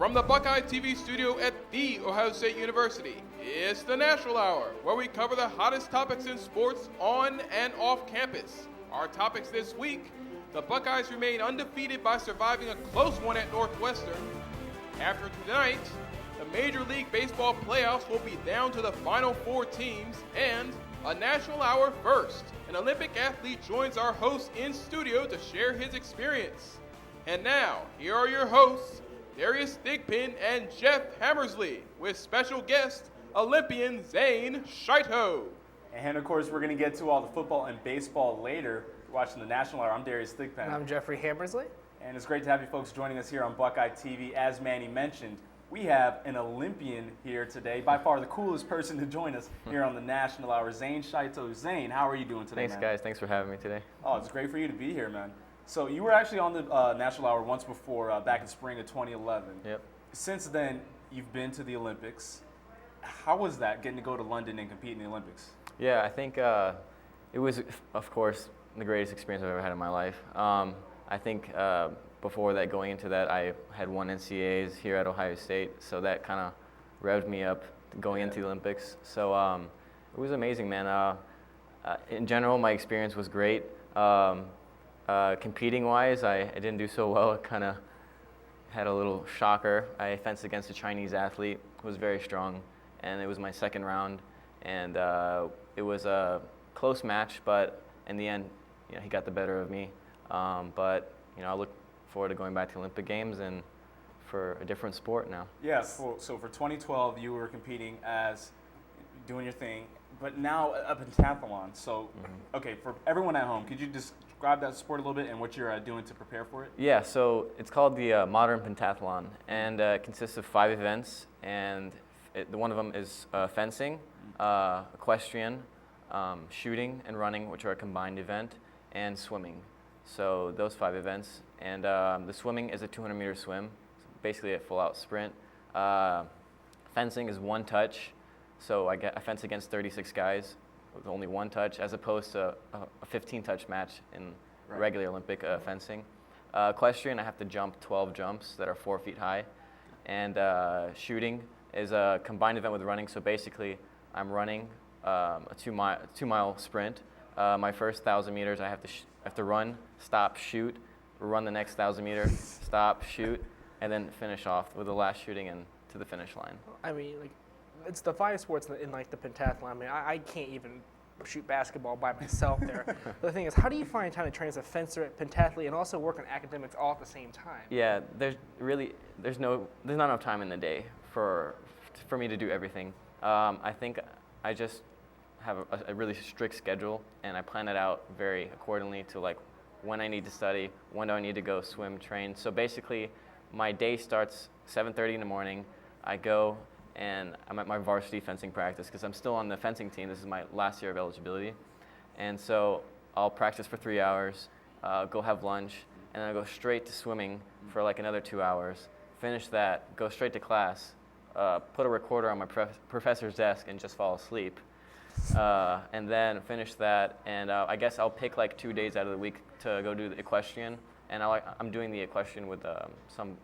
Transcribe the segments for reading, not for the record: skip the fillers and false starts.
From the Buckeye TV studio at The Ohio State University, it's the National Hour, where we cover the hottest topics in sports on and off campus. Our topics this week: the Buckeyes remain undefeated by surviving a close one at Northwestern. After tonight, the Major League Baseball playoffs will be down to the final 4 teams, and a National Hour first. An Olympic athlete joins our host in studio to share his experience. And now, here are your hosts, Darius, Thigpen, and Jeff Hammersley, with special guest, Olympian Zain, Shaito. And of course, we're going to get to all the football and baseball later. You're watching the National Hour. I'm Darius, Thigpen. And I'm Geoffrey, Hammersley. And it's great to have you folks joining us here on Buckeye TV. As Manny mentioned, we have an Olympian here today, by far the coolest person to join us here on the National Hour, Zain, Shaito. Zain, how are you doing today, Thanks, man? guys. Thanks for having me today. Oh, it's great for you to be here, man. So you were actually on the National Hour once before, back in spring of 2011. Yep. Since then, you've been to the Olympics. How was that, getting to go to London and compete in the Olympics? Yeah, I think it was, of course, the greatest experience I've ever had in my life. I think before that, going into that, I had won NCAAs here at Ohio State, so that kind of revved me up going into the Olympics. So it was amazing, man. In general, my experience was great. Competing-wise, I didn't do so well. It kind of had a little shocker. I fenced against a Chinese athlete who was very strong, and it was my second round. And it was a close match, but in the end, he got the better of me. But I look forward to going back to the Olympic Games and for a different sport now. Yeah, so for 2012, you were competing as doing your thing, but now a pentathlon. So, okay, for everyone at home, could you describe that sport a little bit and what you're doing to prepare for it? Yeah, so it's called the Modern Pentathlon, and it consists of 5 events, and one of them is fencing, equestrian, shooting and running, which are a combined event, and swimming. So those 5 events, and the swimming is a 200-meter swim, basically a full-out sprint. Fencing is 1 touch, so I fence against 36 guys with only 1 touch, as opposed to a 15-touch match in regular Olympic fencing. Equestrian, I have to jump 12 jumps that are 4 feet high, and shooting is a combined event with running. So basically, I'm running a 2-mile sprint. My first 1,000 meters, I have to run, stop, shoot, run the next 1,000 meters, stop, shoot, and then finish off with the last shooting and to the finish line. I mean, it's the 5 sports in the pentathlon. I mean, I can't even shoot basketball by myself there. But the thing is, how do you find time to train as a fencer, pentathlete, and also work on academics all at the same time? Yeah, there's not enough time in the day for me to do everything. I think I just have a really strict schedule, and I plan it out very accordingly to when I need to study, when do I need to go swim, train. So basically, my day starts 7:30 in the morning. I go and I'm at my varsity fencing practice because I'm still on the fencing team. This is my last year of eligibility. And so I'll practice for 3 hours, go have lunch, and then I go straight to swimming for another 2 hours. Finish that, go straight to class, put a recorder on my professor's desk and just fall asleep. And then finish that, and I guess I'll pick 2 days out of the week to go do the equestrian. And I'm doing the equestrian with some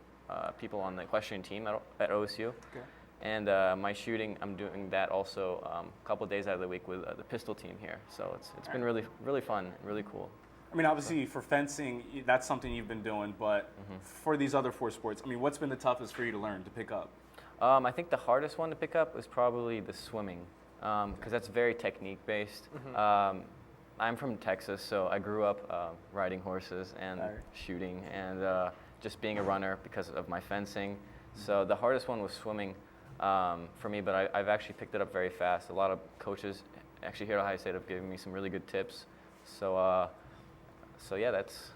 people on the equestrian team at OSU. Okay. And my shooting, I'm doing that also a couple of days out of the week with the pistol team here. So it's been really, really fun, really cool. I mean, obviously for fencing, that's something you've been doing, but for these other 4 sports, I mean, what's been the toughest for you to learn, to pick up? I think the hardest one to pick up is probably the swimming, because that's very technique-based. I'm from Texas, so I grew up riding horses and shooting and just being a runner because of my fencing. So the hardest one was swimming for me, but I've actually picked it up very fast. A lot of coaches actually here at Ohio State have given me some really good tips. So yeah, that's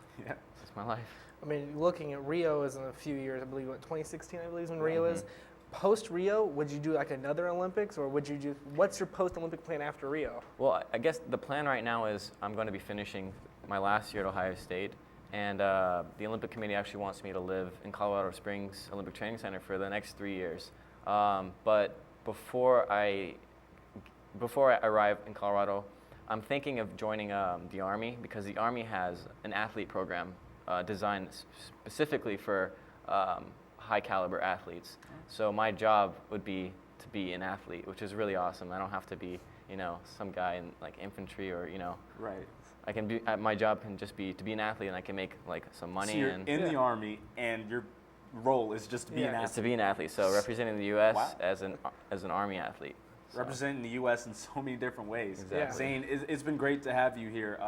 my life. I mean, looking at Rio is in a few years, I believe, 2016, I believe is when Rio is. Post-Rio, would you do another Olympics, or what's your post-Olympic plan after Rio? Well, I guess the plan right now is I'm going to be finishing my last year at Ohio State, and the Olympic Committee actually wants me to live in Colorado Springs Olympic Training Center for the next 3 years. But before I arrive in Colorado, I'm thinking of joining the Army, because the Army has an athlete program designed specifically for high caliber athletes. So my job would be to be an athlete, which is really awesome. I don't have to be, some guy in like infantry or, Right. I can be, my job can just be to be an athlete, and I can make like some money. So you're and in the Army, and your role is just to be an athlete. It's to be an athlete. So representing the U.S. Wow. as an Army athlete. So. Representing the U.S. in so many different ways. Exactly. Zain, it's been great to have you here.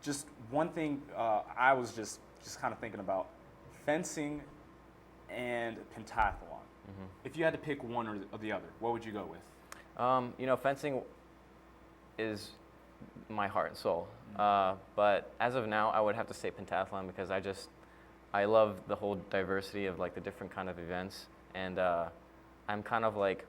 Just one thing I was just kind of thinking about, fencing and pentathlon. Mm-hmm. If you had to pick one or the other, what would you go with? Fencing is my heart and soul. But as of now, I would have to say pentathlon because I love the whole diversity of like the different kind of events, and I'm kind of like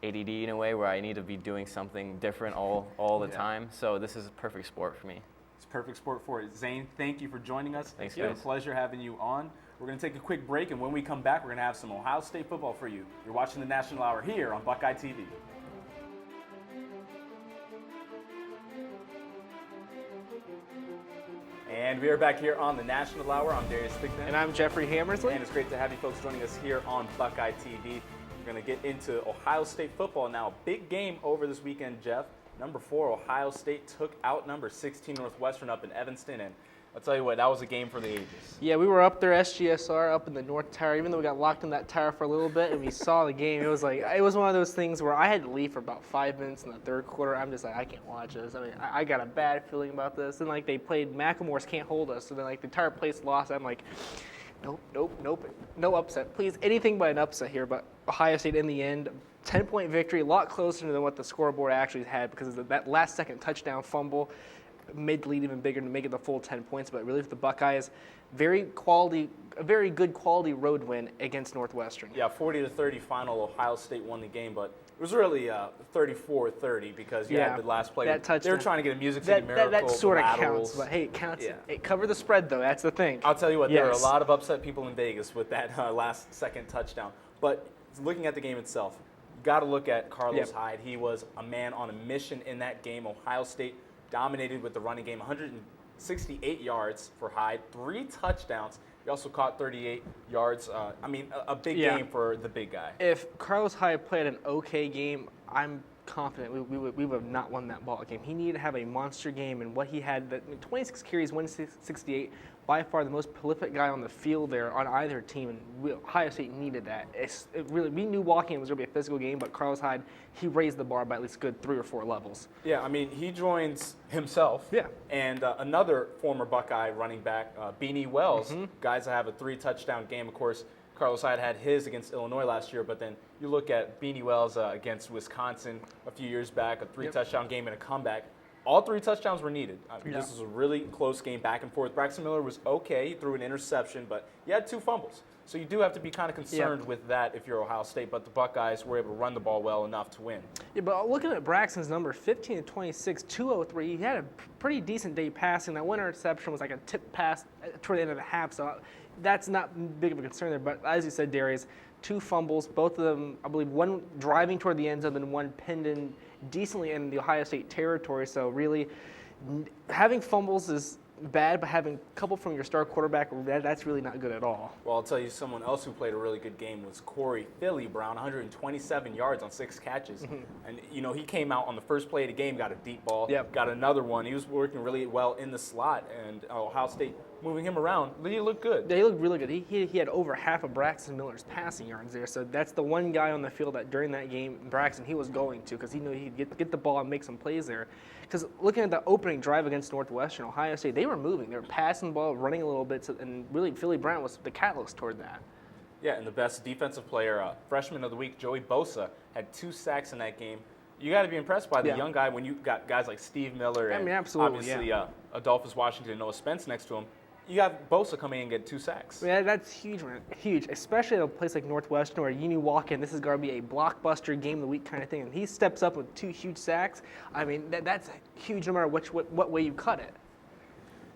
ADD in a way where I need to be doing something different all the time. So this is a perfect sport for me. It's a perfect sport for it. Zain, thank you for joining us. Thanks, It's been a guys. pleasure having you on. We're going to take a quick break, and when we come back, we're going to have some Ohio State football for you. You're watching the National Hour here on Buckeye TV. And we are back here on the National Hour. I'm Darius Thigpen. And I'm Geoffrey Hammersley. And it's great to have you folks joining us here on Buckeye TV. We're going to get into Ohio State football now. Big game over this weekend, Jeff. Number 4, Ohio State took out number 16 Northwestern up in Evanston. And I'll tell you what, that was a game for the ages. Yeah, we were up there, SGSR, up in the North Tower. Even though we got locked in that tower for a little bit and we saw the game, it was one of those things where I had to leave for about 5 minutes in the third quarter. I'm just like, I can't watch this. I mean, I got a bad feeling about this. And like they played Macklemore's Can't Hold Us, so then like the entire place lost. I'm like, nope, no upset. Please, anything but an upset here. But Ohio State in the end, 10-point victory, a lot closer than what the scoreboard actually had because of that last second touchdown fumble. Made the lead even bigger to make it the full 10 points, but really for the Buckeyes, a very good quality road win against Northwestern. Yeah, 40-30 final. Ohio State won the game, but it was really 34-30 because you had the last play. They were trying to get a Music City Miracle. That sort of laterals. counts, but hey, it counts. Yeah. It covered the spread, though. That's the thing. I'll tell you what, there are a lot of upset people in Vegas with that last second touchdown. But looking at the game itself, you got to look at Carlos Hyde. He was a man on a mission in that game. Ohio State dominated with the running game, 168 yards for Hyde, 3 touchdowns. He also caught 38 yards. A big game for the big guy. If Carlos Hyde played an okay game, I'm confident we would have not won that ball game. He needed to have a monster game, and what he had, 26 carries, 168, by far the most prolific guy on the field there on either team, and Ohio State needed that. We knew walking it was going to be a physical game, but Carlos Hyde, he raised the bar by at least a good 3 or 4 levels. Yeah, I mean, he joins himself and another former Buckeye running back, Beanie Wells, guys that have a 3-touchdown game. Of course, Carlos Hyde had his against Illinois last year, but then you look at Beanie Wells against Wisconsin a few years back, a 3-touchdown game and a comeback. All 3 touchdowns were needed. This was a really close game, back and forth. Braxton Miller was okay. He threw an interception, but he had 2 fumbles. So you do have to be kind of concerned with that if you're Ohio State, but the Buckeyes were able to run the ball well enough to win. Yeah, but looking at Braxton's number, 15-26, 203, he had a pretty decent day passing. That one interception was like a tip pass toward the end of the half, so that's not big of a concern there. But as you said, Darius, 2 fumbles, both of them, I believe, one driving toward the end zone and one pinned in decently in the Ohio State territory. So really, having fumbles is bad, but having a couple from your star quarterback, that's really not good at all. Well, I'll tell you, someone else who played a really good game was Corey Philly Brown, 127 yards on 6 catches. And, he came out on the first play of the game, got a deep ball, got another one. He was working really well in the slot, and Ohio State moving him around. He looked good. Yeah, he looked really good. He had over half of Braxton Miller's passing yards there, so that's the one guy on the field that during that game, Braxton, he was going to, because he knew he'd get the ball and make some plays there. Because looking at the opening drive against Northwestern, Ohio State, they were moving. They were passing the ball, running a little bit, and really Philly Brown was the catalyst toward that. Yeah, and the best defensive player, freshman of the week, Joey Bosa, had 2 sacks in that game. You got to be impressed by the young guy when you got guys like Steve Miller and obviously Adolphus Washington and Noah Spence next to him. You got Bosa coming in and get 2 sacks. Yeah, that's huge, man. Huge, especially at a place like Northwestern where you walk in, this is going to be a blockbuster game of the week kind of thing, and he steps up with 2 huge sacks. I mean, that's huge no matter what way you cut it.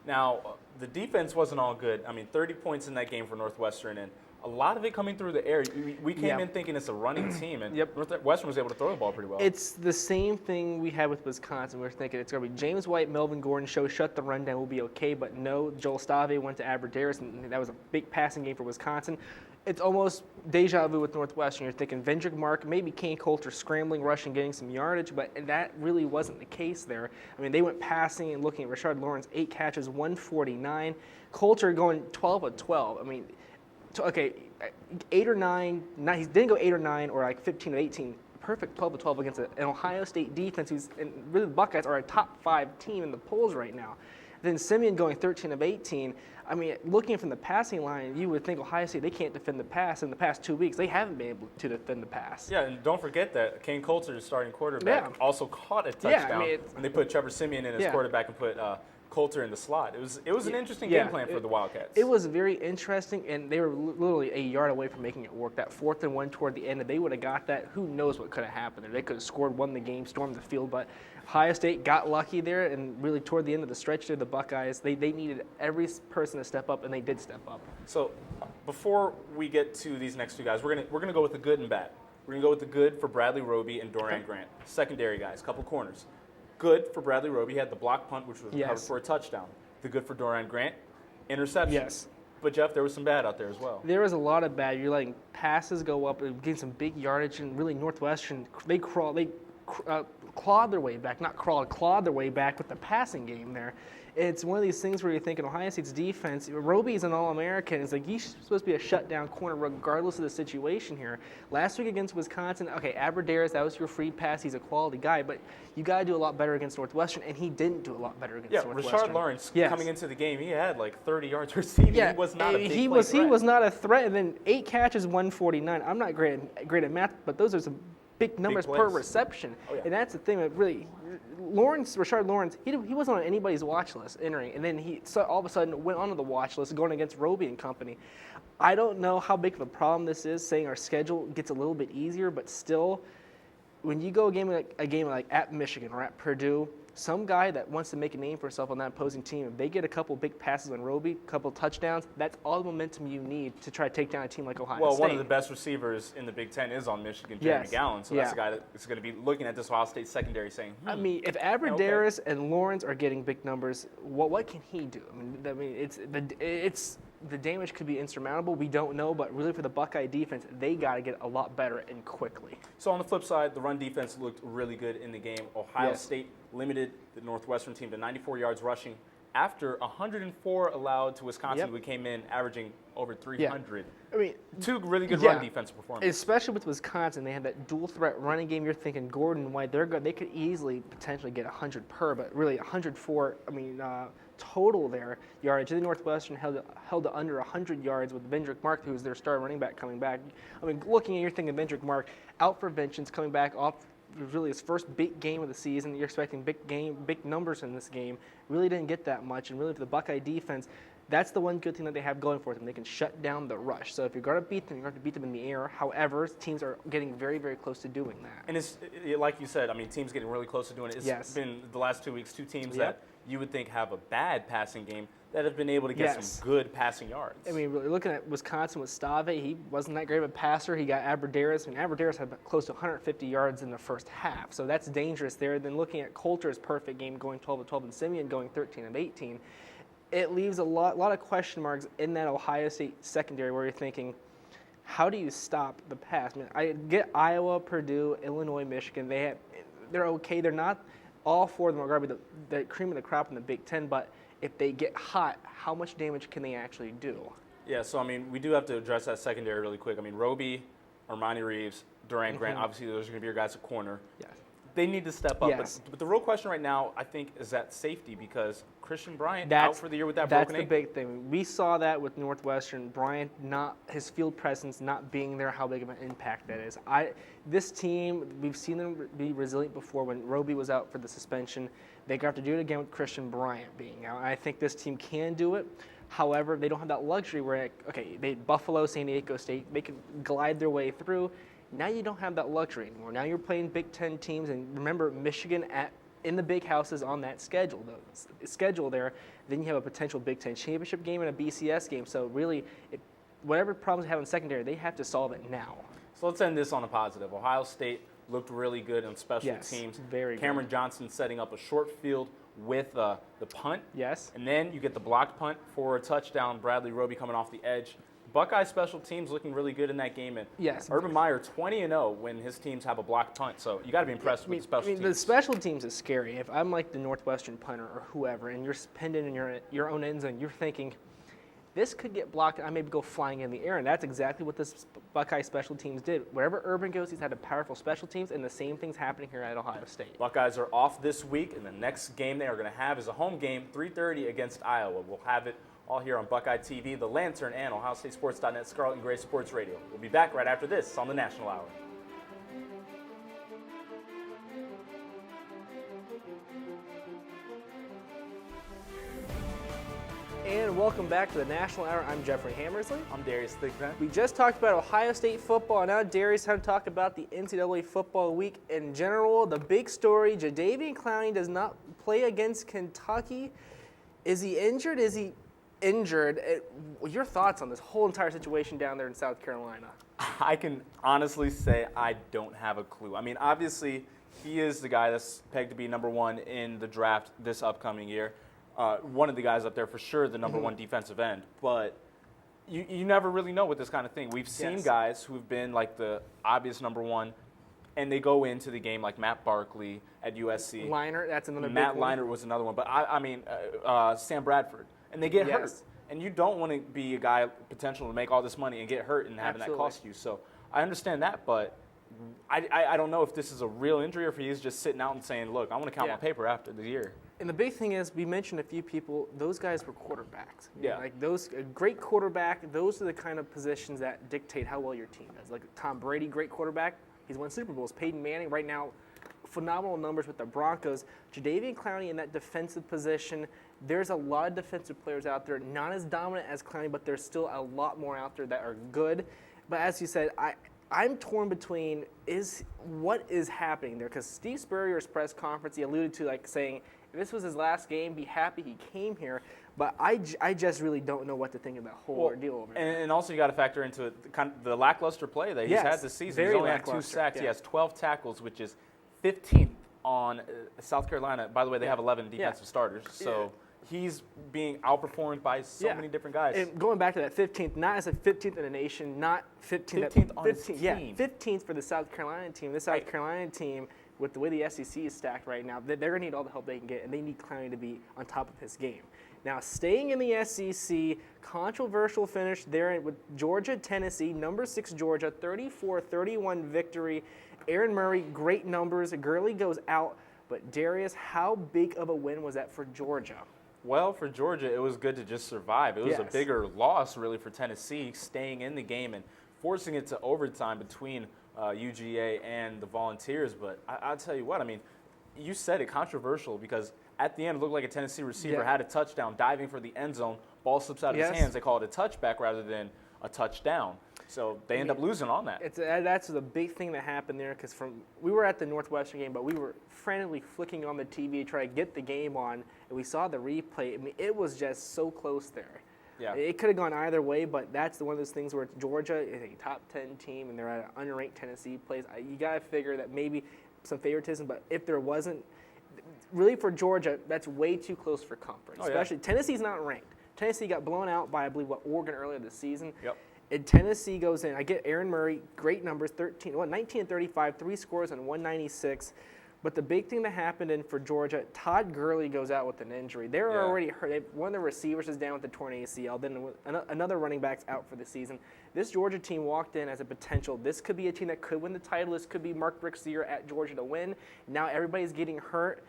Now, the defense wasn't all good. I mean, 30 points in that game for Northwestern, and a lot of it coming through the air. We came in thinking it's a running team, and Northwestern was able to throw the ball pretty well. It's the same thing we had with Wisconsin. We were thinking it's going to be James White, Melvin Gordon, shut the run down, we'll be okay. But no, Joel Stave went to Darius, and that was a big passing game for Wisconsin. it's almost deja vu with Northwestern. You're thinking Vendrick Mark, maybe Kane Coulter scrambling, rushing, getting some yardage, but that really wasn't the case there. I mean, they went passing and looking at Rashard Lawrence, 8 catches, 149. Coulter going 12 of 12. I mean, 8 or 9. He didn't go 8 or 9 or like 15 of 18. Perfect 12 of 12 against an Ohio State defense and really the Buckeyes are a top 5 team in the polls right now. Then Simeon going 13 of 18. I mean, looking from the passing line, you would think Ohio State, they can't defend the pass. In the past 2 weeks, they haven't been able to defend the pass. Yeah, and don't forget that Kane Coulter, the starting quarterback, also caught a touchdown when they put Trevor Simeon in as quarterback and put Coulter in the slot. It was an interesting game plan for the Wildcats. It was very interesting, and they were literally a yard away from making it work. That 4th and 1 toward the end, if they would have got that, who knows what could have happened there. They could have scored, won the game, stormed the field, but Ohio State got lucky there, and really toward the end of the stretch there, the Buckeyes, they needed every person to step up, and they did step up. So before we get to these next 2 guys, we're gonna go with the good and bad. We're gonna go with the good for Bradley Roby and Dorian Grant. Secondary guys, couple corners. Good for Bradley Roby, he had the block punt, which was recovered for a touchdown. The good for Dorian Grant, interception. Yes. But Jeff, there was some bad out there as well. There was a lot of bad. You're letting passes go up and getting some big yardage, and really Northwestern, they clawed their way back, clawed their way back with the passing game there. It's one of these things where you're thinking Ohio State's defense, Roby's an All-American. It's like he's supposed to be a shutdown corner regardless of the situation here. Last week against Wisconsin, okay, Darius, that was your free pass. He's a quality guy, but you got to do a lot better against Northwestern, and he didn't do a lot better against Northwestern. Rashard Lawrence coming into the game, he had like 30 yards receiving. Yeah, he was not a big he was not a threat. And then 8 catches, 149. I'm not great at math, but those are some big numbers per reception. And that's the thing that really Rashard Lawrence, he wasn't on anybody's watch list entering, and then he all of a sudden went onto the watch list going against Roby and company. I don't know how big of a problem this is, saying our schedule gets a little bit easier, but still, when you go a game like at Michigan or at Purdue, some guy that wants to make a name for himself on that opposing team, if they get a couple big passes on Roby, a couple touchdowns, that's all the momentum you need to try to take down a team like Ohio State. Well, one of the best receivers in the Big Ten is on Michigan, Jeremy Gallen. So that's a guy that's going to be looking at this Ohio State secondary saying, I mean, if Darius and Lawrence are getting big numbers, what can he do? I mean, it's the damage could be insurmountable. We don't know, but really for the Buckeye defense, they got to get a lot better and quickly. So on the flip side, the run defense looked really good in the game. Ohio State limited the Northwestern team to 94 yards rushing after 104 allowed to Wisconsin, who came in averaging over 300. I mean, 2 really good run defensive performances. Especially with Wisconsin, they had that dual threat running game. You're thinking Gordon and White, they're good. They could easily potentially get 100 per, but really 104. I mean, total there yardage. The Northwestern held to under 100 yards with Vendrick Mark, who was their star running back, coming back. I mean, looking at, you're thinking Vendrick Mark out for vengeance, coming back off. Really his first big game of the season. You're expecting big numbers in this game. Really didn't get that much. And really for the Buckeye defense, that's the one good thing that they have going for them. They can shut down the rush. So if you're going to beat them, you're going to beat them in the air. However, teams are getting very, very close to doing that. And it's like you said, I mean, teams getting really close to doing it. It's been the last 2 weeks, 2 teams that you would think have a bad passing game that have been able to get some good passing yards. I mean, really looking at Wisconsin with Stave, he wasn't that great of a passer. He got Darius. I mean, Darius had close to 150 yards in the first half, so that's dangerous there. Then looking at Coulter's perfect game going 12 of 12 and Simeon going 13 of 18, it leaves a lot of question marks in that Ohio State secondary where you're thinking, how do you stop the pass? I mean, I get Iowa, Purdue, Illinois, Michigan. They're okay. They're not all 4 of them are going to be the cream of the crop in the Big Ten, but if they get hot, how much damage can they actually do? Yeah, so, I mean, we do have to address that secondary really quick. I mean, Roby, Armani Reeves, Dorian Grant, obviously those are going to be your guys at corner. Yes. They need to step up. But the real question right now, I think, is that safety because Christian Bryant out for the year with that broken ankle. That's the big thing. We saw that with Northwestern. Bryant, his field presence not being there, how big of an impact that is. This team, we've seen them be resilient before. When Roby was out for the suspension, they got to do it again with Christian Bryant being out. I think this team can do it. However, they don't have that luxury where, Buffalo, San Diego State, they can glide their way through. Now you don't have that luxury anymore. Now you're playing Big Ten teams, and remember, Michigan in the big houses on that schedule there. Then you have a potential Big Ten championship game and a BCS game. So really, whatever problems they have in secondary, they have to solve it now. So let's end this on a positive. Ohio State looked really good on special teams. Very good. Cameron Johnson setting up a short field with the punt. Yes. And then you get the blocked punt for a touchdown. Bradley Roby coming off the edge. Buckeye special teams looking really good in that game. And Yes. Urban Meyer 20-0 when his teams have a blocked punt. So you got to be impressed with the special teams. The special teams is scary. If I'm like the Northwestern punter or whoever, and you're pinned in your own end zone, you're thinking, this could get blocked, and I maybe go flying in the air. And that's exactly what this Buckeye special teams did. Wherever Urban goes, he's had a powerful special teams, and the same thing's happening here at Ohio State. Buckeyes are off this week, and the next game they are going to have is a home game, 3:30 against Iowa. We'll have it all here on Buckeye TV, The Lantern, and OhioStateSports.net Scarlet and Gray Sports Radio. We'll be back right after this on the National Hour. And welcome back to the National Hour. I'm Geoffrey Hammersley. I'm Darius Thigpen. We just talked about Ohio State football. Now Darius had to talk about the NCAA football week in general. The big story, Jadeveon Clowney does not play against Kentucky. Is he injured? Is he injured? Your thoughts on this whole entire situation down there in South Carolina? I can honestly say I don't have a clue. I mean, obviously, he is the guy that's pegged to be number one in the draft this upcoming year. One of the guys up there for sure, the number one defensive end. But you never really know with this kind of thing. We've seen guys who've been like the obvious number one, and they go into the game like Matt Barkley at USC. Leinart, that's another Matt big one. Leinart was another one. But I mean, Sam Bradford. And they get hurt. And you don't want to be a guy potential to make all this money and get hurt and having that cost you. So I understand that, but I don't know if this is a real injury or if he's just sitting out and saying, look, I want to count my paper after the year. And the big thing is, we mentioned a few people, those guys were quarterbacks. Yeah. Like those, a great quarterback, those are the kind of positions that dictate how well your team does. Like Tom Brady, great quarterback, he's won Super Bowls. Peyton Manning, right now, phenomenal numbers with the Broncos. Jadeveon Clowney in that defensive position, there's a lot of defensive players out there, not as dominant as Clowney, but there's still a lot more out there that are good. But as you said, I'm torn between what is happening there, because Steve Spurrier's press conference, he alluded to like saying, if this was his last game, be happy he came here. But I just really don't know what to think of that whole ordeal over there. And also you got to factor into it the lackluster play that he's had this season. He's only had 2 sacks. Yeah. He has 12 tackles, which is 15th on South Carolina. By the way, they have 11 defensive starters. So he's being outperformed by so many different guys. And going back to that 15th, not as a 15th in the nation, not 15th on his team. Yeah, 15th for the South Carolina team. The South Carolina team, with the way the SEC is stacked right now, they're going to need all the help they can get, and they need Clowney to be on top of his game. Now, staying in the SEC, controversial finish there with Georgia, Tennessee, number 6 Georgia, 34-31 victory. Aaron Murray, great numbers. Gurley goes out. But Darius, how big of a win was that for Georgia? Well, for Georgia, it was good to just survive. It was a bigger loss, really, for Tennessee, staying in the game and forcing it to overtime between UGA and the Volunteers. But I'll tell you what, I mean, you said it, controversial, because at the end it looked like a Tennessee receiver had a touchdown diving for the end zone. Ball slips out of his hands. They call it a touchback rather than a touchdown. So they end up losing on that. That's the big thing that happened there, because we were at the Northwestern game, but we were frantically flicking on the TV to try to get the game on, and we saw the replay. I mean, it was just so close there. Yeah. It could have gone either way, but that's one of those things where Georgia is a top 10 team, and they're at an unranked Tennessee place. You got to figure that maybe some favoritism, but if there wasn't, really for Georgia, that's way too close for comfort. Especially Tennessee's not ranked. Tennessee got blown out by, I believe, Oregon earlier this season. Yep. And Tennessee goes in. I get Aaron Murray, great numbers, 19 and 35, 3 scores on 196. But the big thing that happened for Georgia, Todd Gurley goes out with an injury. They're already hurt. One of the receivers is down with the torn ACL. Then another running back's out for the season. This Georgia team walked in as a potential. This could be a team that could win the title. This could be Mark Richt's year at Georgia to win. Now everybody's getting hurt.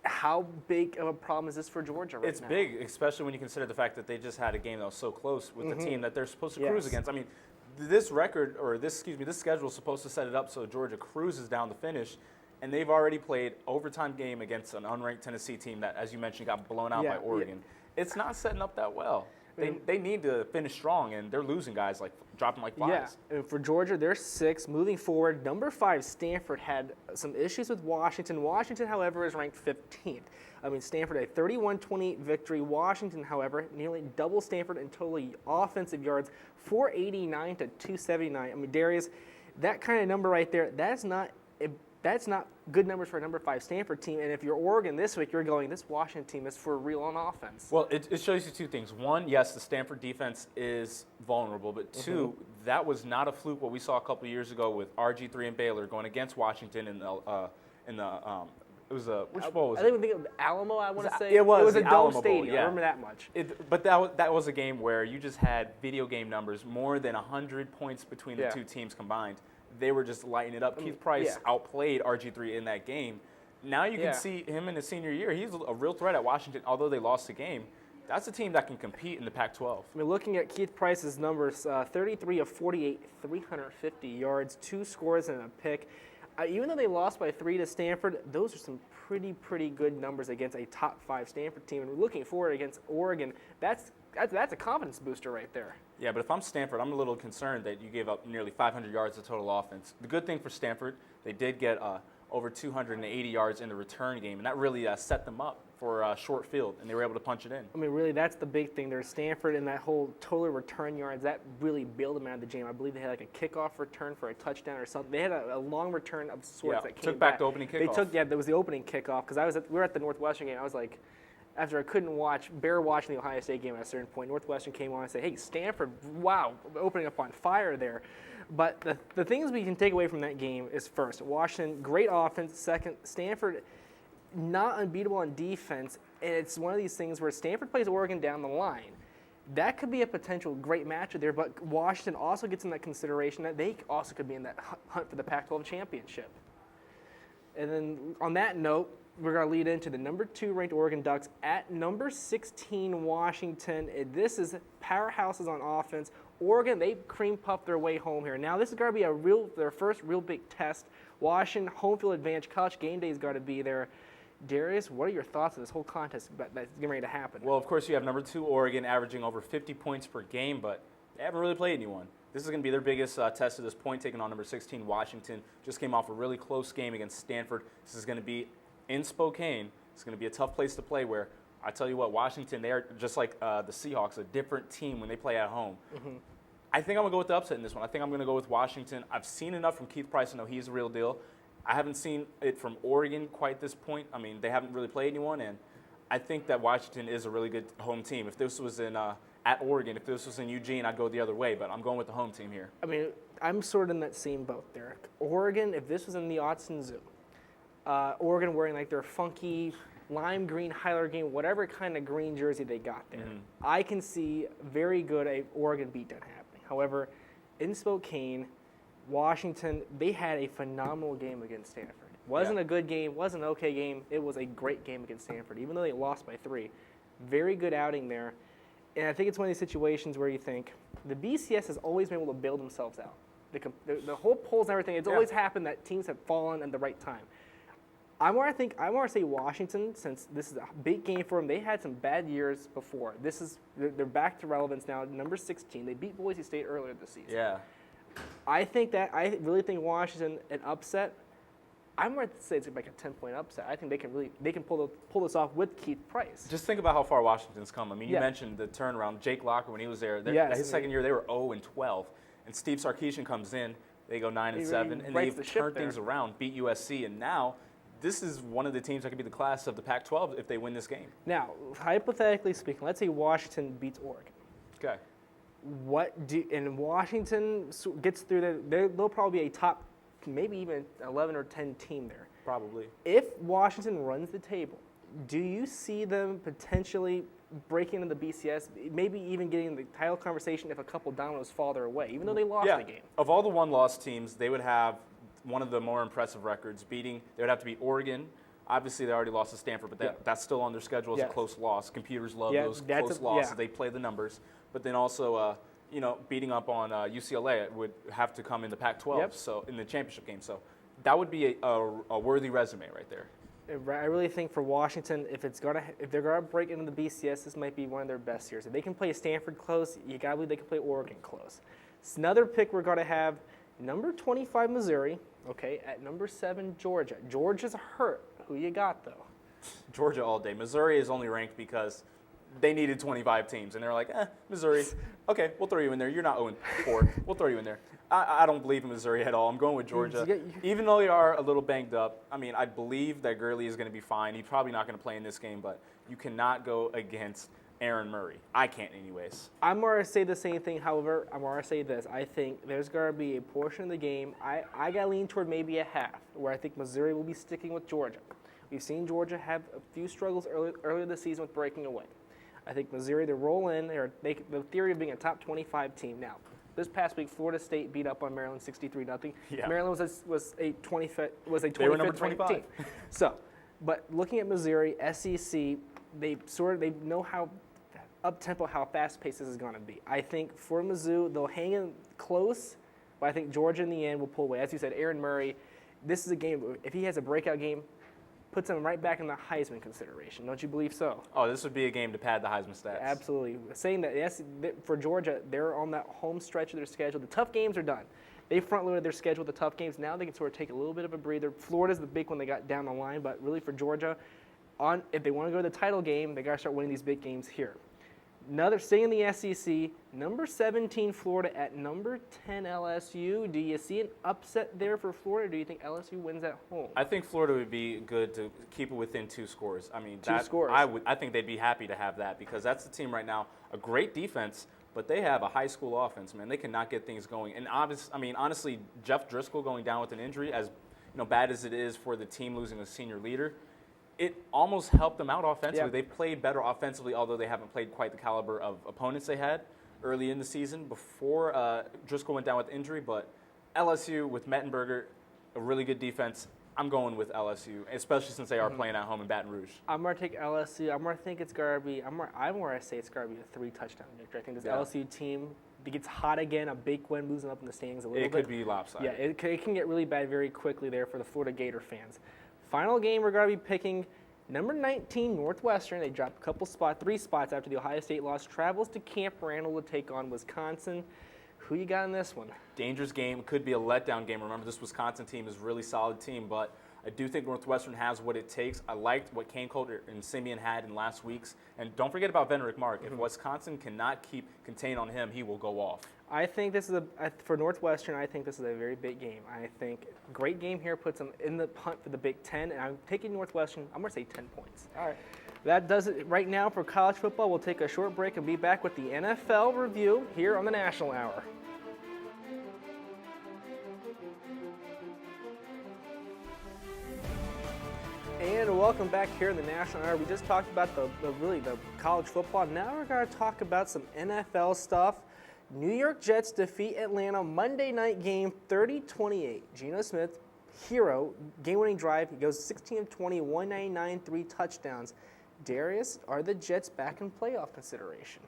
How big of a problem is this for Georgia right now? It's big, especially when you consider the fact that they just had a game that was so close with the team that they're supposed to cruise against. I mean, this schedule is supposed to set it up so Georgia cruises down the finish, and they've already played overtime game against an unranked Tennessee team that, as you mentioned, got blown out by Oregon. It's not setting up that well. They need to finish strong, and they're losing guys, like dropping like flies. Yeah, and for Georgia, they're 6. Moving forward, number 5, Stanford, had some issues with Washington. Washington, however, is ranked 15th. I mean, Stanford, a 31-28 victory. Washington, however, nearly double Stanford in total offensive yards, 489 to 279. I mean, Darius, that kind of number right there, that's not That's not good numbers for a number 5 Stanford team. And if you're Oregon this week, you're going, this Washington team is for real on offense. Well, it shows you two things. One, yes, the Stanford defense is vulnerable. But two, that was not a fluke what we saw a couple years ago with RG3 and Baylor going against Washington in the it was which bowl was I it? think of Alamo, I want to say. It was a the dome Alamo Bowl, stadium. yeah. I remember that much. But that was a game where you just had video game numbers, more than 100 points between the two teams combined. They were just lighting it up. Keith Price outplayed RG3 in that game. Now you can see him in his senior year. He's a real threat at Washington, although they lost the game. That's a team that can compete in the Pac-12. I mean, looking at Keith Price's numbers, 33 of 48, 350 yards, 2 scores and a pick. Even though they lost by 3 to Stanford, those are some pretty good numbers against a top 5 Stanford team. And looking forward against Oregon, that's a confidence booster right there. Yeah, but if I'm Stanford, I'm a little concerned that you gave up nearly 500 yards of total offense. The good thing for Stanford, they did get over 280 yards in the return game, and that really set them up for a short field, and they were able to punch it in. I mean, really, that's the big thing there. Stanford and that whole total return yards, that really bailed them out of the game. I believe they had like a kickoff return for a touchdown or something. They had a long return of sorts that came took back the opening kickoff. There was the opening kickoff, because we were at the Northwestern game. I was like, after I couldn't bear watching the Ohio State game at a certain point, Northwestern came on and said, hey, Stanford, wow, opening up on fire there. But the things we can take away from that game is, first, Washington, great offense. Second, Stanford, not unbeatable on defense. And it's one of these things where Stanford plays Oregon down the line. That could be a potential great matchup there, but Washington also gets in that consideration that they also could be in that hunt for the Pac-12 championship. And then on that note, we're going to lead into the number 2 ranked Oregon Ducks at number 16 Washington. This is powerhouses on offense. Oregon, they cream puffed their way home here. Now this is going to be their first real big test. Washington, home field advantage, college game day is going to be there. Darius, what are your thoughts on this whole contest that's getting ready to happen? Well, of course, you have number 2 Oregon averaging over 50 points per game, but they haven't really played anyone. This is going to be their biggest test at this point, taking on number 16 Washington. Just came off a really close game against Stanford. This is going to be in Spokane. It's going to be a tough place to play where, I tell you what, Washington, they are just like the Seahawks, a different team when they play at home. I think I'm going to go with the upset in this one. I think I'm going to go with Washington. I've seen enough from Keith Price to know he's the real deal. I haven't seen it from Oregon quite this point. I mean, they haven't really played anyone, and I think that Washington is a really good home team. If this was at Oregon, if this was in Eugene, I'd go the other way, but I'm going with the home team here. I mean, I'm sort of in that same boat there. Oregon, if this was in the Autzen Zoo, Oregon wearing like their funky lime green, Hyler green, whatever kind of green jersey they got there, I can see very good a Oregon beatdown happening. However, in Spokane, Washington, they had a phenomenal game against Stanford. Wasn't a good game, wasn't an okay game. It was a great game against Stanford, even though they lost by 3. Very good outing there. And I think it's one of these situations where you think the BCS has always been able to build themselves out. The whole polls and everything, it's always happened that teams have fallen at the right time. I want to say Washington, since this is a big game for them. They had some bad years before. They're back to relevance now. Number 16, they beat Boise State earlier this season. Yeah. I really think Washington an upset. I'm going to say it's like a 10-point upset. I think they can pull this off with Keith Price. Just think about how far Washington's come. I mean, you mentioned the turnaround. Jake Locker, when he was there, his second year they were 0-12, and Steve Sarkisian comes in. They go 9-7, and they've turned things around, beat USC, and now this is one of the teams that could be the class of the Pac-12 if they win this game. Now, hypothetically speaking, let's say Washington beats Oregon. Okay. And Washington gets through they'll probably be a top, maybe even 11 or 10 team there. Probably. If Washington runs the table, do you see them potentially breaking into the BCS, maybe even getting the title conversation if a couple dominoes fall their way, even though they lost the game? Of all the one-loss teams, they would have one of the more impressive records. They would have to beat Oregon. Obviously, they already lost to Stanford, but that's still on their schedule as a close loss. Computers love those close losses. They play the numbers. But then also, beating up on UCLA would have to come in the Pac-12, so in the championship game. So that would be a worthy resume right there. I really think for Washington, if they're gonna break into the BCS, this might be one of their best years. If they can play Stanford close, you gotta believe they can play Oregon close. It's another pick we're gonna have. Number 25, Missouri. Okay, at number 7, Georgia. Georgia's hurt. Who you got though? Georgia all day. Missouri is only ranked because they needed 25 teams, and they're like, Missouri, okay, we'll throw you in there. You're not 0-4. We'll throw you in there. I don't believe in Missouri at all. I'm going with Georgia. Even though they are a little banged up, I mean, I believe that Gurley is going to be fine. He's probably not going to play in this game, but you cannot go against Aaron Murray. I can't anyways. I'm going to say the same thing. However, I'm going to say this. I think there's going to be a portion of the game. I got to lean toward maybe a half, where I think Missouri will be sticking with Georgia. We've seen Georgia have a few struggles earlier this season with breaking away. I think Missouri, they roll in. The theory of being a top 25 team. Now, this past week, Florida State beat up on Maryland 63-0. Yeah. Maryland was a 25th They were number 25 team. So, but looking at Missouri, SEC, they know how up-tempo, how fast-paced this is going to be. I think for Mizzou, they'll hang in close, but I think Georgia in the end will pull away. As you said, Aaron Murray, this is a game, if he has a breakout game, puts him right back in the Heisman consideration. Don't you believe so? Oh, this would be a game to pad the Heisman stats. Absolutely. Saying that, yes, for Georgia, they're on that home stretch of their schedule. The tough games are done. They front-loaded their schedule with the tough games. Now they can sort of take a little bit of a breather. Florida's the big one they got down the line, but really for Georgia, if they want to go to the title game, they got to start winning these big games here. Staying in the SEC, number 17 Florida at number 10 LSU. Do you see an upset there for Florida, or do you think LSU wins at home? I think Florida would be good to keep it within 2 scores. I mean, two scores. I think they'd be happy to have that because that's the team right now. A great defense, but they have a high school offense, man. They cannot get things going. And honestly, Jeff Driscoll going down with an injury, as bad as it is for the team losing a senior leader, it almost helped them out offensively. Yeah. They played better offensively, although they haven't played quite the caliber of opponents they had early in the season before Driscoll went down with injury. But LSU with Mettenberger, a really good defense. I'm going with LSU, especially since they are playing at home in Baton Rouge. I'm going to take LSU. I'm going to think it's going to be – I'm going to say it's going to be a 3-touchdown victory. I think this LSU team gets hot again, a big win, losing up in the standings a little bit. It could be lopsided. Yeah, it can get really bad very quickly there for the Florida Gator fans. Final game, we're going to be picking number 19, Northwestern. They dropped 3 spots after the Ohio State loss. Travels to Camp Randall to take on Wisconsin. Who you got in this one? Dangerous game. Could be a letdown game. Remember, this Wisconsin team is a really solid team, but I do think Northwestern has what it takes. I liked what Kane Coulter and Simeon had in last week's. And don't forget about Venerick Mark. If Wisconsin cannot keep contained on him, he will go off. I think this is for Northwestern, I think this is a very big game. I think great game here puts them in the hunt for the Big Ten, and I'm taking Northwestern, I'm going to say 10 points. All right. That does it right now for college football. We'll take a short break and be back with the NFL review here on the National Hour. And welcome back here in the National Hour. We just talked about the college football. Now we're going to talk about some NFL stuff. New York Jets defeat Atlanta Monday night game 30-28. Geno Smith, hero, game-winning drive. He goes 16 of 20, 199, 3 touchdowns. Darius, are the Jets back in playoff consideration?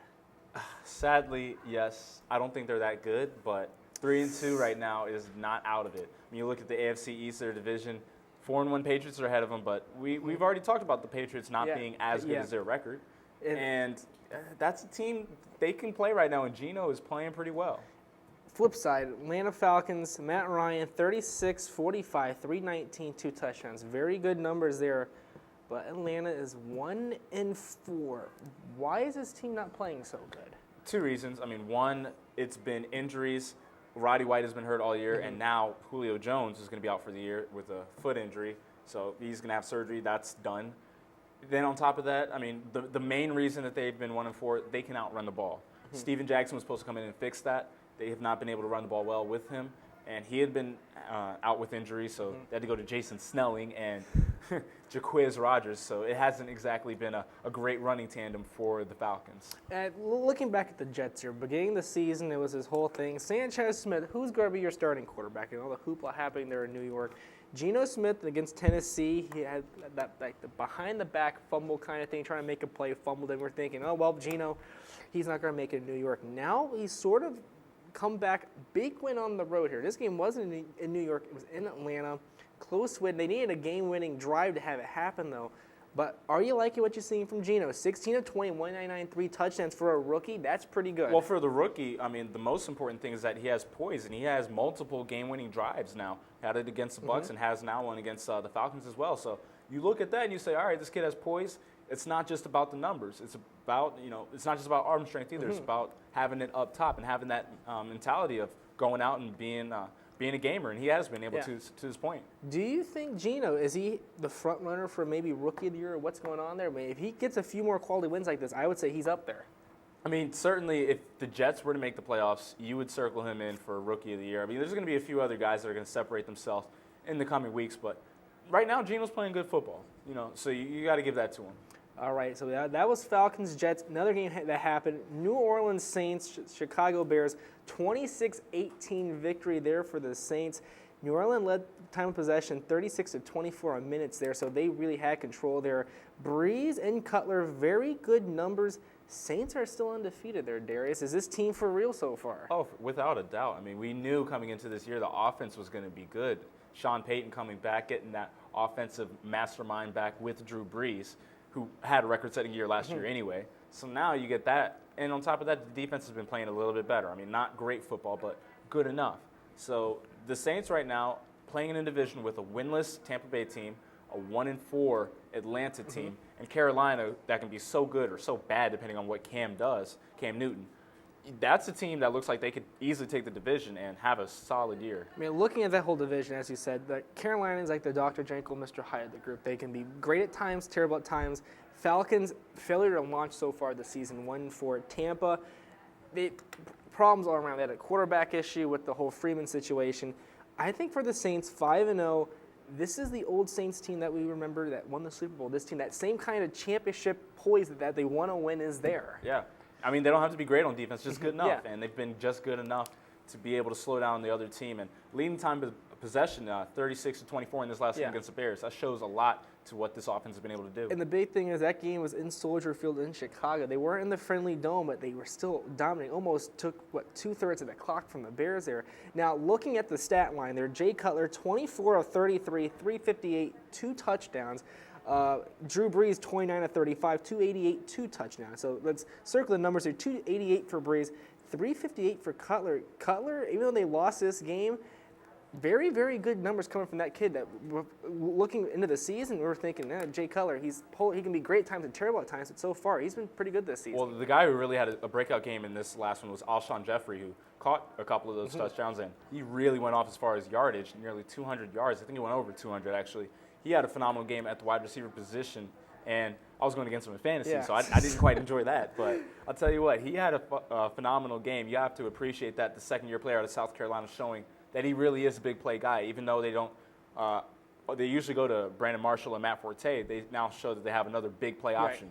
Sadly, yes. I don't think they're that good, but 3-2 right now is not out of it. When you look at the AFC East, their division, 4-1 Patriots are ahead of them, but we've already talked about the Patriots not being as good as their record. And that's a team they can play right now, and Geno is playing pretty well. Flip side, Atlanta Falcons, Matt Ryan, 36, 45, 319, 2 touchdowns. Very good numbers there, but Atlanta is 1-4. Why is this team not playing so good? 2 reasons. I mean, one, it's been injuries. Roddy White has been hurt all year, and now Julio Jones is going to be out for the year with a foot injury. So he's going to have surgery. That's done. Then on top of that, I mean, the main reason that they've been 1-4, they can outrun the ball. Steven Jackson was supposed to come in and fix that. They have not been able to run the ball well with him. And he had been out with injury, so they had to go to Jason Snelling and Jaquiz Rodgers. So it hasn't exactly been a great running tandem for the Falcons. Looking back at the Jets here, beginning of the season, it was this whole thing. Sanchez Smith, who's going to be your starting quarterback? And all the hoopla happening there in New York. Geno Smith against Tennessee, he had that the behind-the-back fumble kind of thing, trying to make a play, fumbled, and we're thinking, oh, well, Geno, he's not going to make it in New York. Now he's sort of come back, big win on the road here. This game wasn't in New York, it was in Atlanta. Close win. They needed a game-winning drive to have it happen, though. But are you liking what you're seeing from Geno? 16 of 20, 199, 3 touchdowns for a rookie. That's pretty good. Well, for the rookie, I mean, the most important thing is that he has poise, and he has multiple game-winning drives now. Had it against the Bucs and has now one against the Falcons as well. So you look at that and you say, all right, this kid has poise. it's not just about the numbers. It's about, it's not just about arm strength either. It's about having it up top and having that mentality of going out and being a gamer, and he has been able to this point. Do you think Geno, is he the front runner for maybe Rookie of the Year, or what's going on there? I mean, if he gets a few more quality wins like this, I would say he's up there. I mean, certainly if the Jets were to make the playoffs, you would circle him in for Rookie of the Year. I mean, there's going to be a few other guys that are going to separate themselves in the coming weeks, but right now Geno's playing good football, so you got to give that to him. All right, so that was Falcons-Jets. Another game that happened, New Orleans Saints, Chicago Bears, 26-18 victory there for the Saints. New Orleans led time of possession 36-24 on minutes there, so they really had control there. Breeze and Cutler, very good numbers. Saints are still undefeated there, Darius. Is this team for real so far? Oh, without a doubt. I mean, we knew coming into this year the offense was going to be good. Sean Payton coming back, getting that offensive mastermind back with Drew Brees, who had a record-setting year last year anyway. So now you get that. And on top of that, the defense has been playing a little bit better. I mean, not great football, but good enough. So the Saints right now playing in a division with a winless Tampa Bay team, a 1-4 Atlanta team, and Carolina that can be so good or so bad depending on what Cam Newton. That's a team that looks like they could easily take the division and have a solid year. I mean, looking at that whole division, as you said, Carolina is like the Dr. Jekyll, Mr. Hyde of the group. They can be great at times, terrible at times. Falcons, failure to launch so far this season, 1-4. Tampa, problems all around. They had a quarterback issue with the whole Freeman situation. I think for the Saints, 5-0, this is the old Saints team that we remember that won the Super Bowl. This team, that same kind of championship poise that they want to win is there. Yeah. I mean, they don't have to be great on defense, just good enough. And they've been just good enough to be able to slow down the other team. And leading time of possession, 36-24 in this last game against the Bears. That shows a lot to what this offense has been able to do. And the big thing is that game was in Soldier Field in Chicago. They weren't in the friendly dome, but they were still dominating. Almost took, two-thirds of the clock from the Bears there. Now, looking at the stat line there, Jay Cutler, 24 of 33, 358, 2 touchdowns. Drew Brees, 29 of 35, 288, 2 touchdowns. So let's circle the numbers here. 288 for Brees, 358 for Cutler. Cutler, even though they lost this game, very, very good numbers coming from that kid. That looking into the season, we were thinking, Jay Cutler, he can be great at times and terrible at times, but so far he's been pretty good this season. Well, the guy who really had a breakout game in this last one was Alshon Jeffrey, who caught a couple of those touchdowns, and he really went off as far as yardage, nearly 200 yards. I think he went over 200, actually. He had a phenomenal game at the wide receiver position, and I was going against him in fantasy, so I didn't quite enjoy that. But I'll tell you what, he had a phenomenal game. You have to appreciate that the second-year player out of South Carolina showing that he really is a big play guy, even though they don't they usually go to Brandon Marshall and Matt Forte. They now show that they have another big play option.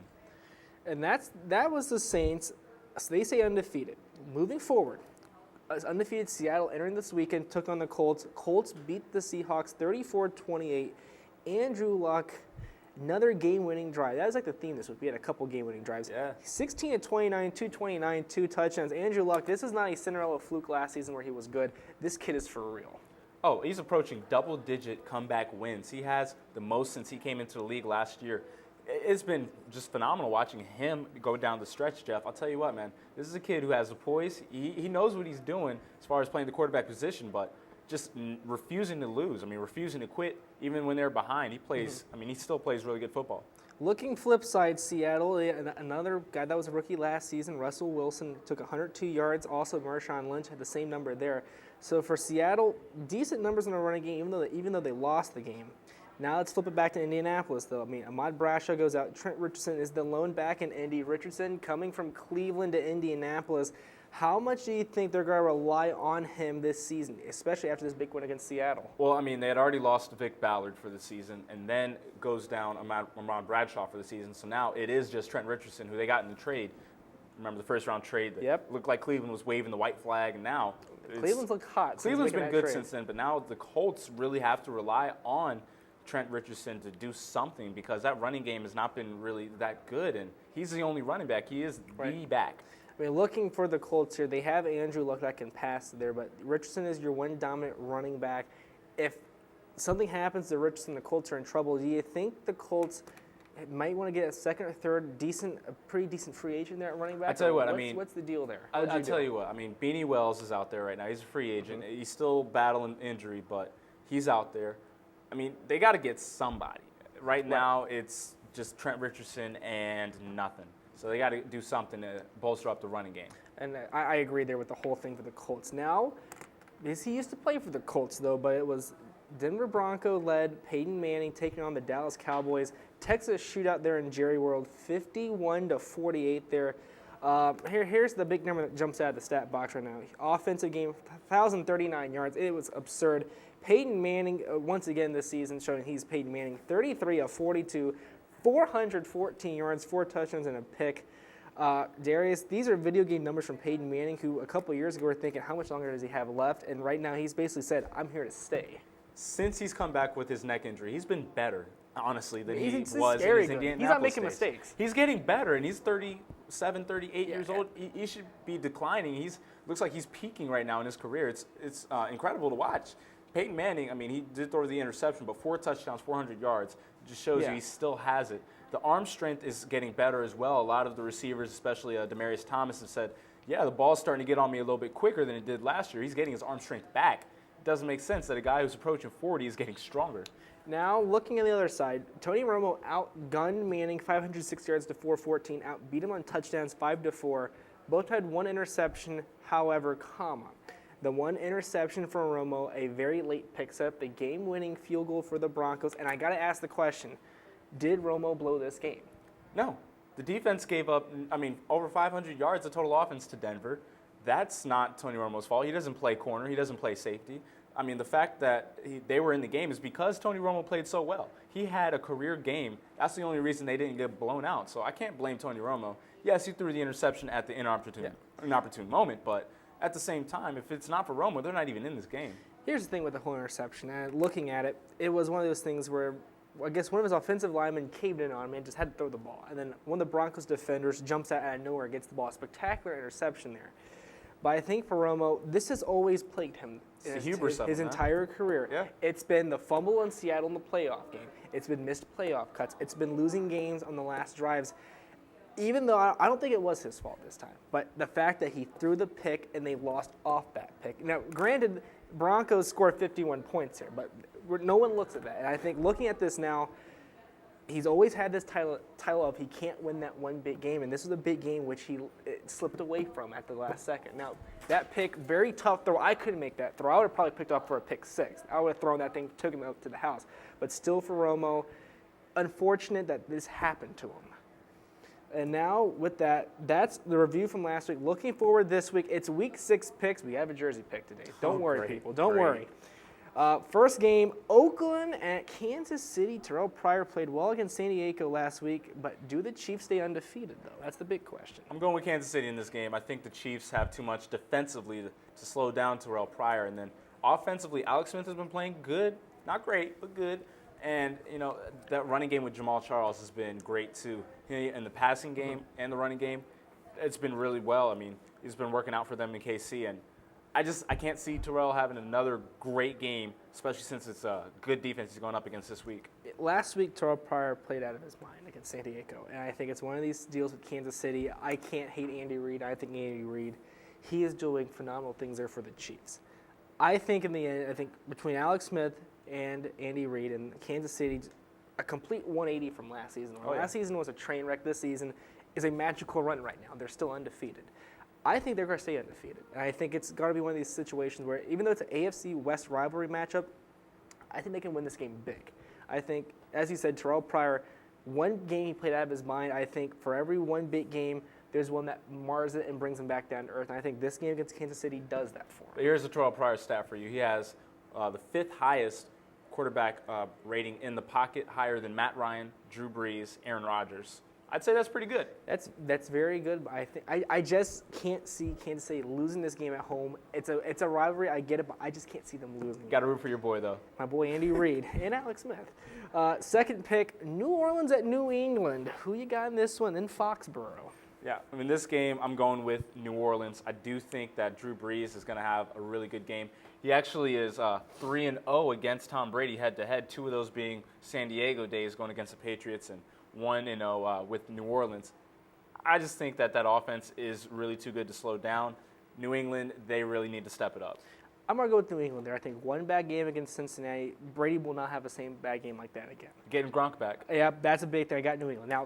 And that was the Saints. So they say undefeated. Moving forward, undefeated Seattle entering this weekend took on the Colts. Colts beat the Seahawks 34-28. Andrew Luck, another game-winning drive. That was like the theme this week. We had a couple game-winning drives. Yeah. 16-29, 229, 2 touchdowns. Andrew Luck, this is not a Cinderella fluke last season where he was good. This kid is for real. Oh, he's approaching double-digit comeback wins. He has the most since he came into the league last year. It's been just phenomenal watching him go down the stretch, Jeff. I'll tell you what, man. This is a kid who has the poise. He knows what he's doing as far as playing the quarterback position, but just refusing to lose. I mean, refusing to quit even when they're behind. He plays. I mean, he still plays really good football. Looking flip side, Seattle, another guy that was a rookie last season, Russell Wilson, took 102 yards. Also, Marshawn Lynch had the same number there. So for Seattle, decent numbers in the running game, even though they lost the game. Now let's flip it back to Indianapolis, though. I mean, Ahmad Bradshaw goes out. Trent Richardson is the lone back in Indy. Richardson coming from Cleveland to Indianapolis. How much do you think they're going to rely on him this season, especially after this big win against Seattle? Well, I mean, they had already lost Vic Ballard for the season, and then goes down Ahmad Bradshaw for the season. So now it is just Trent Richardson, who they got in the trade. Remember the first-round trade that looked like Cleveland was waving the white flag, and now Cleveland's looked hot. Cleveland's been good since then, but now the Colts really have to rely on Trent Richardson to do something because that running game has not been really that good, and he's the only running back. He is the back. I mean, looking for the Colts here, they have Andrew Luck that can pass there, but Richardson is your one dominant running back. If something happens to Richardson, the Colts are in trouble. Do you think the Colts might want to get a second or third pretty decent free agent there at running back? I tell you what, what's the deal there? I'll tell you what, I mean, Beanie Wells is out there right now. He's a free agent. He's still battling injury, but he's out there. I mean, they got to get somebody. Right now, it's just Trent Richardson and nothing. So they got to do something to bolster up the running game. And I agree there with the whole thing for the Colts. Now, because he used to play for the Colts, though, but it was Denver Bronco-led Peyton Manning taking on the Dallas Cowboys. Texas shootout there in Jerry World, 51-48 there. Here's the big number that jumps out of the stat box right now. Offensive game, 1,039 yards. It was absurd. Peyton Manning, once again this season, showing he's Peyton Manning, 33 of 42, 414 yards, 4 touchdowns, and a pick. Darius, these are video game numbers from Peyton Manning, who a couple years ago were thinking, how much longer does he have left? And right now he's basically said, I'm here to stay. Since he's come back with his neck injury, he's been better, honestly, than he was in his Indianapolis He's not making days. mistakes. He's getting better, and he's 37, 38 years old. He should be declining. Looks like he's peaking right now in his career. It's incredible to watch. Peyton Manning, I mean, he did throw the interception, but 4 touchdowns, 400 yards. It just shows you he still has it. The arm strength is getting better as well. A lot of the receivers, especially Demaryius Thomas, have said, yeah, the ball's starting to get on me a little bit quicker than it did last year. He's getting his arm strength back. It doesn't make sense that a guy who's approaching 40 is getting stronger. Now, looking at the other side, Tony Romo outgunned Manning 506 yards to 414, outbeat him on touchdowns 5-4. Both had 1 interception, however, the 1 interception from Romo, a very late pick-up, the game-winning field goal for the Broncos. And I got to ask the question, did Romo blow this game? No. The defense gave up, over 500 yards of total offense to Denver. That's not Tony Romo's fault. He doesn't play corner. He doesn't play safety. The fact that they were in the game is because Tony Romo played so well. He had a career game. That's the only reason they didn't get blown out. So I can't blame Tony Romo. Yes, he threw the interception at the inopportune moment, but at the same time, if it's not for Romo, they're not even in this game. Here's the thing with the whole interception. And looking at it, it was one of those things where I guess one of his offensive linemen caved in on him and just had to throw the ball. And then one of the Broncos defenders jumps out of nowhere and gets the ball. Spectacular interception there. But I think for Romo, this has always plagued him his entire career. Yeah. It's been the fumble in Seattle in the playoff game. It's been missed playoff cuts. It's been losing games on the last drives. Even though I don't think it was his fault this time. But the fact that he threw the pick and they lost off that pick. Now, granted, Broncos scored 51 points here, but no one looks at that. And I think looking at this now, he's always had this title of he can't win that one big game, and this was a big game which he slipped away from at the last second. Now, that pick, very tough throw. I couldn't make that throw. I would have probably picked up for a pick 6. I would have thrown that thing, took him up to the house. But still for Romo, unfortunate that this happened to him. And now with that, that's the review from last week. Looking forward this week, it's week 6 picks. We have a jersey pick today. Don't worry, people. Don't worry. First game, Oakland at Kansas City. Terrell Pryor played well against San Diego last week, but do the Chiefs stay undefeated, though? That's the big question. I'm going with Kansas City in this game. I think the Chiefs have too much defensively to slow down Terrell Pryor. And then offensively, Alex Smith has been playing good. Not great, but good. And, that running game with Jamal Charles has been great, too. In the passing game and the running game, it's been really well. He's been working out for them in KC, and I can't see Terrell having another great game, especially since it's a good defense he's going up against this week. Last week, Terrell Pryor played out of his mind against San Diego, and I think it's one of these deals with Kansas City. I can't hate Andy Reid. I think Andy Reid, he is doing phenomenal things there for the Chiefs. I think in the end, between Alex Smith and Andy Reid and Kansas City, a complete 180 from last season. Last season was a train wreck. This season is a magical run right now. They're still undefeated. I think they're going to stay undefeated. And I think it's going to be one of these situations where even though it's an AFC West rivalry matchup, I think they can win this game big. I think, as you said, Terrell Pryor, one game he played out of his mind. I think for every one big game, there's one that mars it and brings him back down to earth. And I think this game against Kansas City does that for him. Here's the Terrell Pryor stat for you. He has the 5th highest quarterback rating in the pocket, higher than Matt Ryan, Drew Brees, Aaron Rodgers. I'd say that's pretty good. That's very good. But I just can't see Kansas City losing this game at home. It's a rivalry. I get it, but I just can't see them losing. Got to root for your boy though. My boy Andy Reid and Alex Smith. Second pick, New Orleans at New England. Who you got in this one? In Foxborough. Yeah, this game I'm going with New Orleans. I do think that Drew Brees is going to have a really good game. He actually is 3-0 against Tom Brady head-to-head, 2 of those being San Diego days going against the Patriots and 1-0 with New Orleans. I just think that offense is really too good to slow down. New England, they really need to step it up. I'm going to go with New England there. I think one bad game against Cincinnati, Brady will not have the same bad game like that again. Getting Gronk back. Yeah, that's a big thing. I got New England. Now,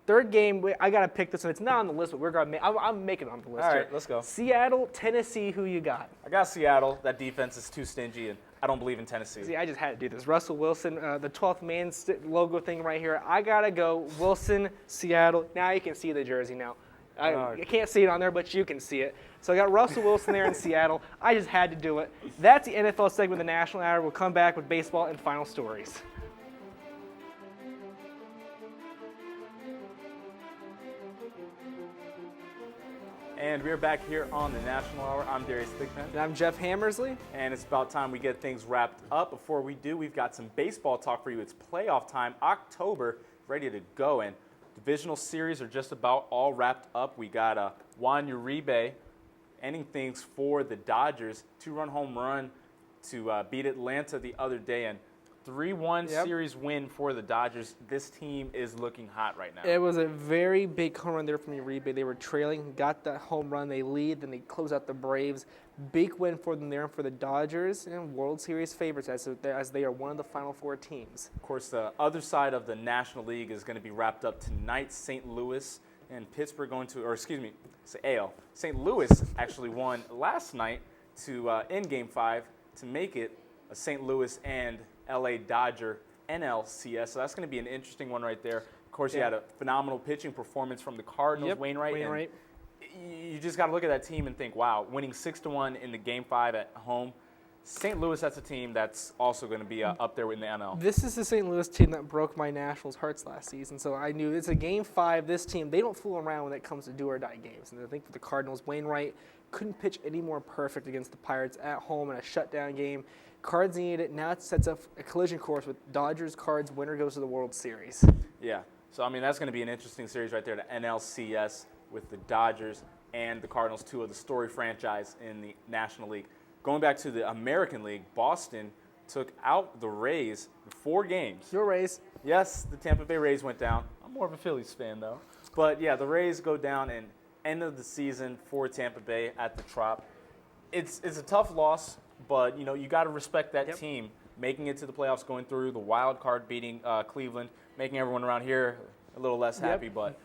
third game, I got to pick this one. It's not on the list, but I'm making it on the list. All here. right, let's go. Seattle, Tennessee, who you got? I got Seattle. That defense is too stingy, and I don't believe in Tennessee. See, I just had to do this. Russell Wilson, the 12th man logo thing right here. I got to go Wilson, Seattle. Now you can see the jersey now. I can't see it on there, but you can see it. So I got Russell Wilson there in Seattle. I just had to do it. That's the NFL segment of the National Hour. We'll come back with baseball and final stories. And we're back here on the National Hour. I'm Darius Thigpen. And I'm Jeff Hammersley. And it's about time we get things wrapped up. Before we do, we've got some baseball talk for you. It's playoff time, October, ready to go. And divisional series are just about all wrapped up. We got Juan Uribe ending things for the Dodgers. 2-run home run to beat Atlanta the other day. And 3-1 series win for the Dodgers. This team is looking hot right now. It was a very big home run there from Uribe. They were trailing, got that home run, they lead, then they close out the Braves. Big win for them there for the Dodgers and World Series favorites as they are one of the Final Four teams. Of course, the other side of the National League is going to be wrapped up tonight. St. Louis and Pittsburgh it's AL. St. Louis actually won last night to in Game 5 to make it a St. Louis and LA Dodger NLCS. So that's going to be an interesting one right there. Of course, you had a phenomenal pitching performance from the Cardinals, Wainwright. And you just got to look at that team and think, wow, winning 6-1 in the Game 5 at home. St. Louis, that's a team that's also going to be up there in the NL. This is the St. Louis team that broke my Nationals' hearts last season. So I knew it's a Game 5. This team, they don't fool around when it comes to do-or-die games. And I think for the Cardinals, Wainwright couldn't pitch any more perfect against the Pirates at home in a shutdown game. Cards needed it. Now it sets up a collision course with Dodgers, Cards. Winner goes to the World Series. Yeah. So, I mean, that's going to be an interesting series right there, the NLCS with the Dodgers and the Cardinals, two of the story franchise in the National League. Going back to the American League, Boston took out the Rays in 4 games. Your Rays. Yes, the Tampa Bay Rays went down. I'm more of a Phillies fan, though. But, yeah, the Rays go down and end of the season for Tampa Bay at the Trop. It's a tough loss, but, you know, you got to respect that team making it to the playoffs, going through the wild card, beating Cleveland, making everyone around here a little less happy. But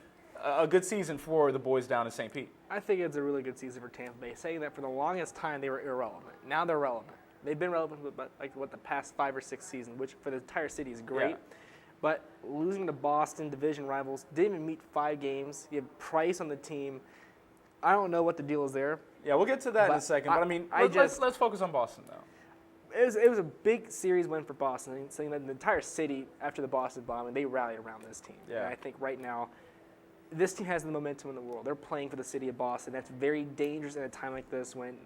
a good season for the boys down in St. Pete. I think it's a really good season for Tampa Bay, saying that for the longest time they were irrelevant. Now they're relevant. They've been relevant for the past 5 or 6 seasons, which for the entire city is great. Yeah. But losing to Boston, division rivals, didn't even meet 5 games. You have Price on the team. I don't know what the deal is there. Yeah, we'll get to that in a second. But, I mean, let's focus on Boston, though. It was a big series win for Boston, saying that the entire city, after the Boston bombing, they rallied around this team. Yeah. And I think right now, this team has the momentum in the world. They're playing for the city of Boston. That's very dangerous at a time like this when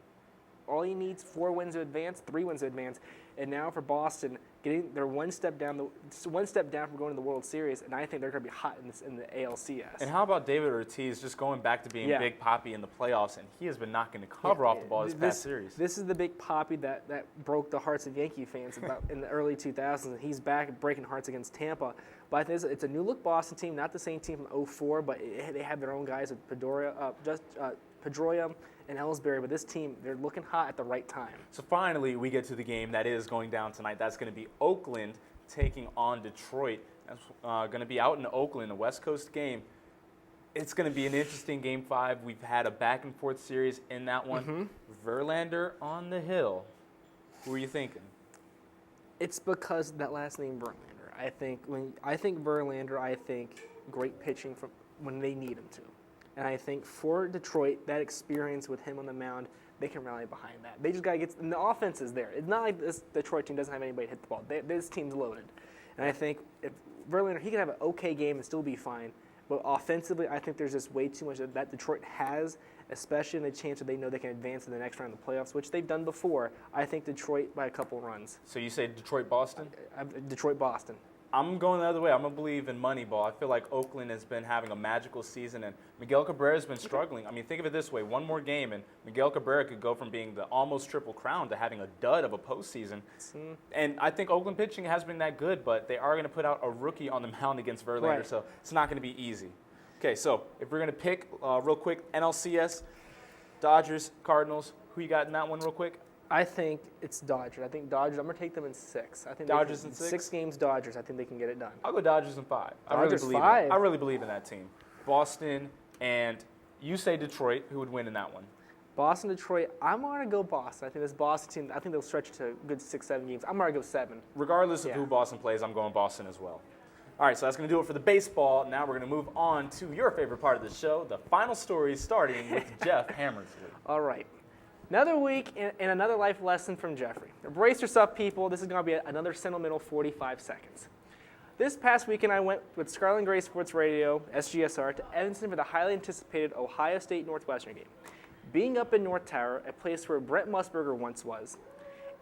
all you need is 4 wins to advance, 3 wins to advance. And now for Boston, they're one step down from going to the World Series, and I think they're going to be hot in the ALCS. And how about David Ortiz just going back to being Big Papi in the playoffs, and he has been knocking the cover off the ball this past series. This is the Big Papi that broke the hearts of Yankee fans about in the early 2000s, and he's back breaking hearts against Tampa. But I think it's a new-look Boston team, not the same team from 2004, but they have their own guys with Pedroia and Ellsbury, but this team, they're looking hot at the right time. So finally, we get to the game that is going down tonight. That's going to be Oakland taking on Detroit. That's going to be out in Oakland, a West Coast game. It's going to be an interesting Game 5. We've had a back-and-forth series in that one. Mm-hmm. Verlander on the hill. Who are you thinking? It's because of that last name, Verlander. I think Verlander, great pitching from when they need him to. And I think for Detroit, that experience with him on the mound, they can rally behind that. They just got to get – and the offense is there. It's not like this Detroit team doesn't have anybody to hit the ball. This team's loaded. And I think if Verlander, he can have an okay game and still be fine. But offensively, I think there's just way too much that Detroit has, especially in the chance that they know they can advance to the next round of the playoffs, which they've done before. I think Detroit by a couple runs. So you say Detroit-Boston? Detroit-Boston. I'm going the other way. I'm going to believe in Moneyball. I feel like Oakland has been having a magical season, and Miguel Cabrera has been struggling. I mean, think of it this way. One more game, and Miguel Cabrera could go from being the almost triple crown to having a dud of a postseason. And I think Oakland pitching has been that good, but they are going to put out a rookie on the mound against Verlander, so it's not going to be easy. Okay, so if we're going to pick real quick, NLCS, Dodgers, Cardinals, who you got in that one real quick? I think it's Dodgers. I think Dodgers. I'm gonna take them in 6. I think Dodgers in 6? 6 games. Dodgers. I think they can get it done. I'll go Dodgers in 5. Dodgers I 5. I really believe in that team. Boston, and you say Detroit. Who would win in that one? Boston, Detroit. I'm gonna go Boston. I think this Boston team. I think they'll stretch to a good 6-7 games. I'm gonna go 7. Regardless of who Boston plays, I'm going Boston as well. All right, so that's going to do it for the baseball. Now we're going to move on to your favorite part of the show, the final stories, starting with Jeff Hammersley. All right. Another week and another life lesson from Geoffrey. Brace yourself, people. This is going to be another sentimental 45 seconds. This past weekend, I went with Scarlet and Gray Sports Radio, SGSR, to Evanston for the highly anticipated Ohio State Northwestern game. Being up in North Tower, a place where Brent Musburger once was,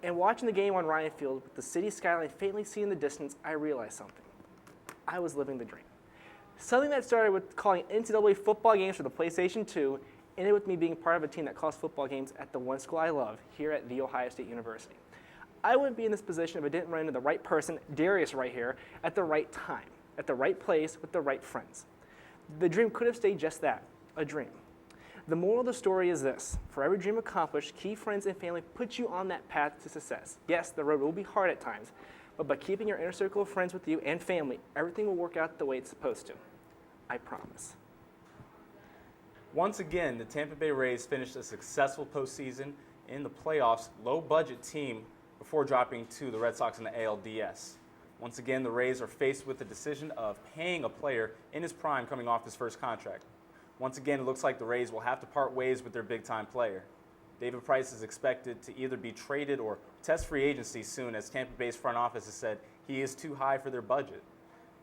and watching the game on Ryan Field with the city skyline faintly seen in the distance, I realized something. I was living the dream. Something that started with calling NCAA football games for the PlayStation 2, ended with me being part of a team that calls football games at the one school I love, here at The Ohio State University. I wouldn't be in this position if I didn't run into the right person, Darius right here, at the right time, at the right place, with the right friends. The dream could have stayed just that, a dream. The moral of the story is this: for every dream accomplished, key friends and family put you on that path to success. Yes, the road will be hard at times, but by keeping your inner circle of friends with you and family, everything will work out the way it's supposed to. I promise. Once again, the Tampa Bay Rays finished a successful postseason in the playoffs, low-budget team before dropping to the Red Sox in the ALDS. Once again, the Rays are faced with the decision of paying a player in his prime coming off his first contract. Once again, it looks like the Rays will have to part ways with their big-time player. David Price is expected to either be traded or test free agency soon, as Tampa Bay's front office has said he is too high for their budget.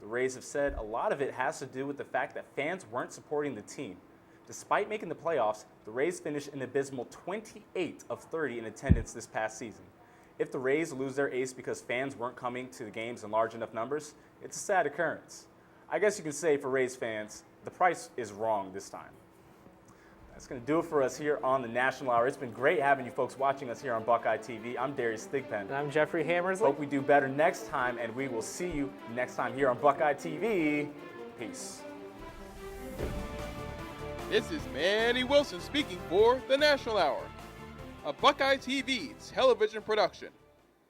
The Rays have said a lot of it has to do with the fact that fans weren't supporting the team. Despite making the playoffs, the Rays finished an abysmal 28 of 30 in attendance this past season. If the Rays lose their ace because fans weren't coming to the games in large enough numbers, it's a sad occurrence. I guess you can say for Rays fans, the price is wrong this time. That's going to do it for us here on the National Hour. It's been great having you folks watching us here on Buckeye TV. I'm Darius Thigpen. And I'm Geoffrey Hammersley. Hope we do better next time, and we will see you next time here on Buckeye TV. Peace. This is Manny Wilson speaking for the National Hour, a Buckeye TV television production.